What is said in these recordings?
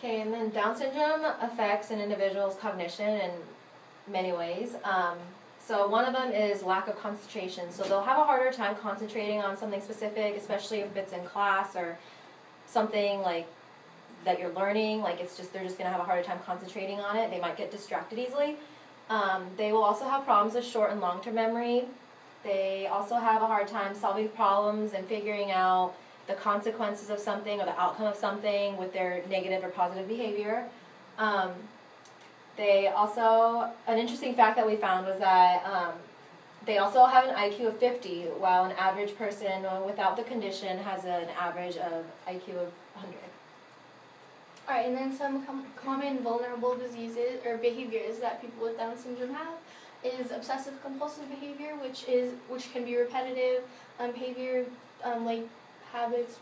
Okay, and then Down syndrome affects an individual's cognition in many ways. So one of them is lack of concentration. So they'll have a harder time concentrating on something specific, especially if it's in class or something like that you're learning. Like they're just going to have a harder time concentrating on it. They might get distracted easily. They will also have problems with short and long-term memory. They also have a hard time solving problems and figuring out the consequences of something or the outcome of something with their negative or positive behavior. An interesting fact that we found was that they also have an IQ of 50, while an average person without the condition has an average of IQ of 100. Alright, and then some common vulnerable diseases or behaviors that people with Down syndrome have is obsessive compulsive behavior, which can be repetitive behavior, like habits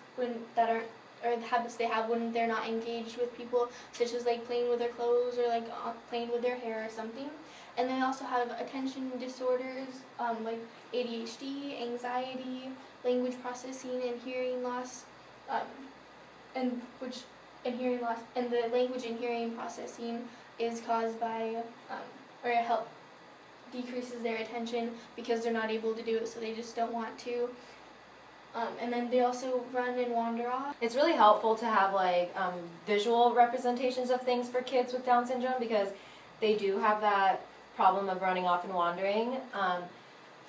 habits they have when they're not engaged with people, such as like playing with their clothes or like playing with their hair or something. And they also have attention disorders, like ADHD, anxiety, language processing, and hearing loss, and the language and hearing processing is caused by, or it decreases their attention because they're not able to do it, so they just don't want to. And then they also run and wander off. It's really helpful to have like visual representations of things for kids with Down syndrome, because they do have that problem of running off and wandering.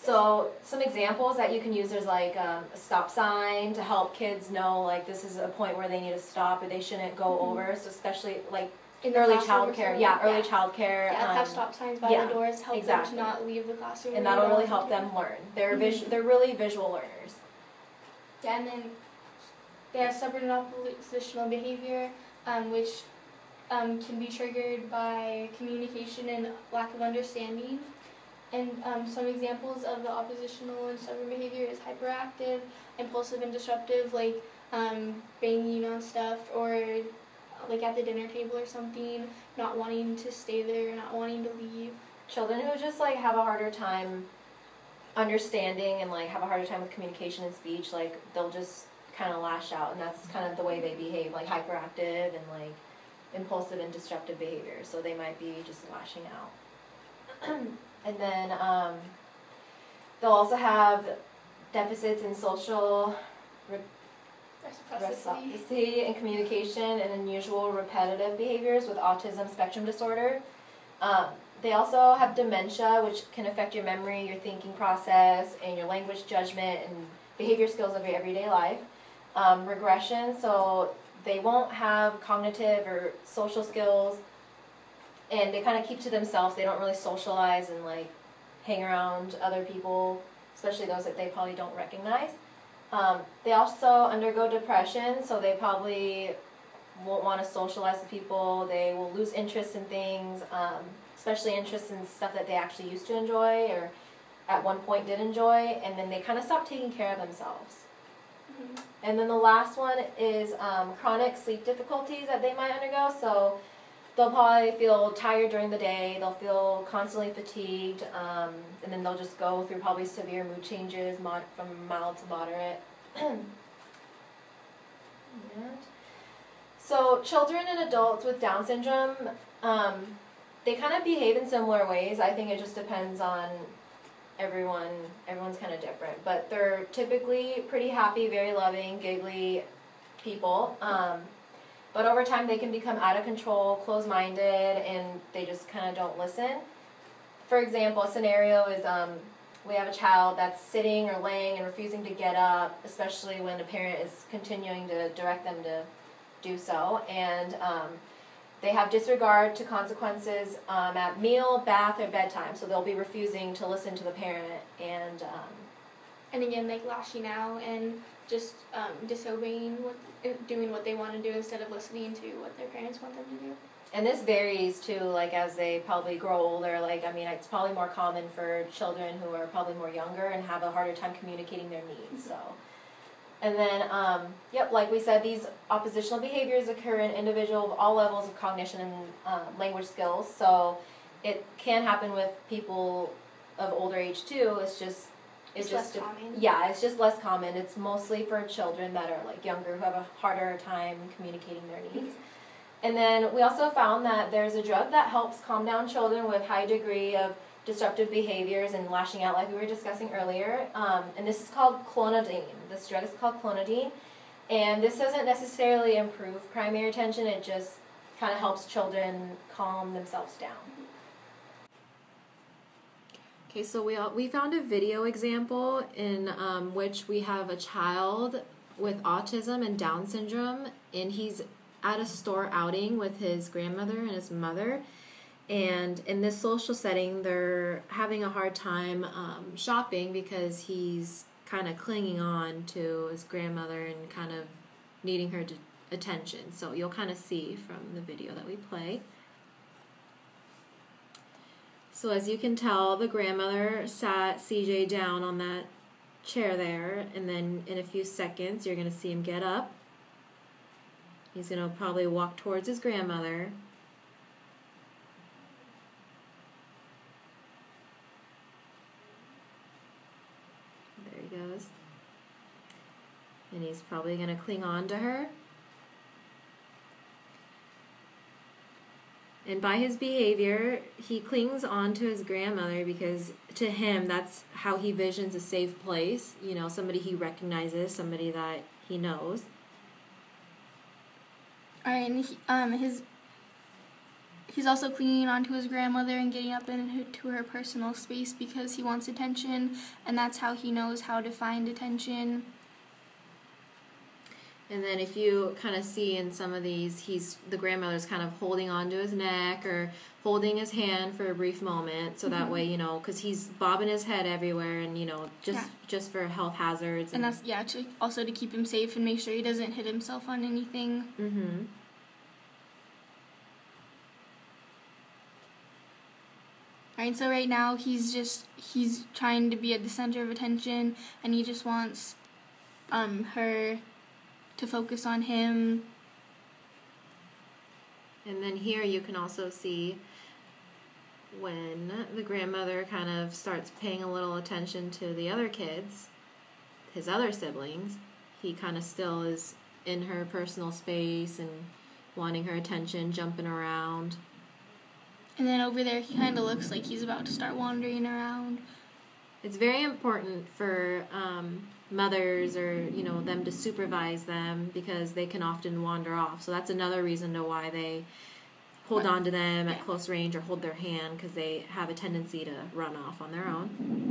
So some examples that you can use is like a stop sign to help kids know like this is a point where they need to stop or they shouldn't go over. So especially like in early childcare, early childcare. Yeah, have stop signs by the doors, help them to not leave the classroom. And that'll really help them learn. They're really visual learners. Yeah, and then they have stubborn and oppositional behavior, which can be triggered by communication and lack of understanding. And some examples of the oppositional and stubborn behavior is hyperactive, impulsive and disruptive, like banging on stuff, or like at the dinner table or something, not wanting to stay there, not wanting to leave. Children who just like have a harder time understanding and like have a harder time with communication and speech, like they'll just kind of lash out, and that's kind of the way they behave, like hyperactive and like impulsive and disruptive behavior. So they might be just lashing out. And then they'll also have deficits in social reciprocity and communication and unusual repetitive behaviors with autism spectrum disorder. They also have dementia, which can affect your memory, your thinking process, and your language judgment and behavior skills of your everyday life. Regression, so they won't have cognitive or social skills, and they kind of keep to themselves. They don't really socialize and like hang around other people, especially those that they probably don't recognize. They also undergo depression, so they probably won't want to socialize with people. They will lose interest in things, especially interest in stuff that they actually used to enjoy or at one point did enjoy, and then they kind of stop taking care of themselves. And then the last one is chronic sleep difficulties that they might undergo. So they'll probably feel tired during the day, they'll feel constantly fatigued, and then they'll just go through probably severe mood changes from mild to moderate. So children and adults with Down syndrome, they kind of behave in similar ways. I think it just depends on everyone. Everyone's kind of different, but they're typically pretty happy, very loving, giggly people. But over time they can become out of control, closed-minded, and they just kind of don't listen. For example, a scenario is we have a child that's sitting or laying and refusing to get up, especially when a parent is continuing to direct them to do so. And they have disregard to consequences at meal, bath, or bedtime. So they'll be refusing to listen to the parent and again, like lashing out and just disobeying, doing what they want to do instead of listening to what their parents want them to do. And this varies too, like as they probably grow older. Like, I mean, it's probably more common for children who are probably more younger and have a harder time communicating their needs. So, and then, like we said, these oppositional behaviors occur in individuals of all levels of cognition and language skills. So it can happen with people of older age too. It's just less common. Yeah, it's just less common. It's mostly for children that are like younger who have a harder time communicating their needs. And then we also found that there's a drug that helps calm down children with high degree of disruptive behaviors and lashing out like we were discussing earlier. And this is called clonidine. This drug is called clonidine. And this doesn't necessarily improve primary attention, it just kind of helps children calm themselves down. Okay, so we found a video example in which we have a child with autism and Down syndrome, and he's at a store outing with his grandmother and his mother. And in this social setting, they're having a hard time shopping because he's kind of clinging on to his grandmother and kind of needing her attention. So you'll kind of see from the video that we play. So as you can tell, the grandmother sat CJ down on that chair there, and then in a few seconds you're going to see him get up. He's going to probably walk towards his grandmother. There he goes. And he's probably going to cling on to her. And by his behavior, he clings on to his grandmother because to him, that's how he visions a safe place. You know, somebody he recognizes, somebody that he knows. All right, and he's also clinging onto his grandmother and getting up into her personal space because he wants attention, and that's how he knows how to find attention. And then if you kind of see in some of these, the grandmother's kind of holding onto his neck or holding his hand for a brief moment, so that way, you know, because he's bobbing his head everywhere, and you know, just for health hazards. And that's to keep him safe and make sure he doesn't hit himself on anything. Mm-hmm. Alright, so right now he's trying to be at the center of attention, and he just wants her to focus on him. And then here you can also see when the grandmother kind of starts paying a little attention to the other kids, his other siblings, he kind of still is in her personal space and wanting her attention, jumping around. And then over there he kind of looks like he's about to start wandering around. It's very important for mothers or, you know, them to supervise them because they can often wander off. So that's another reason to why they hold on to them at close range or hold their hand, because they have a tendency to run off on their own.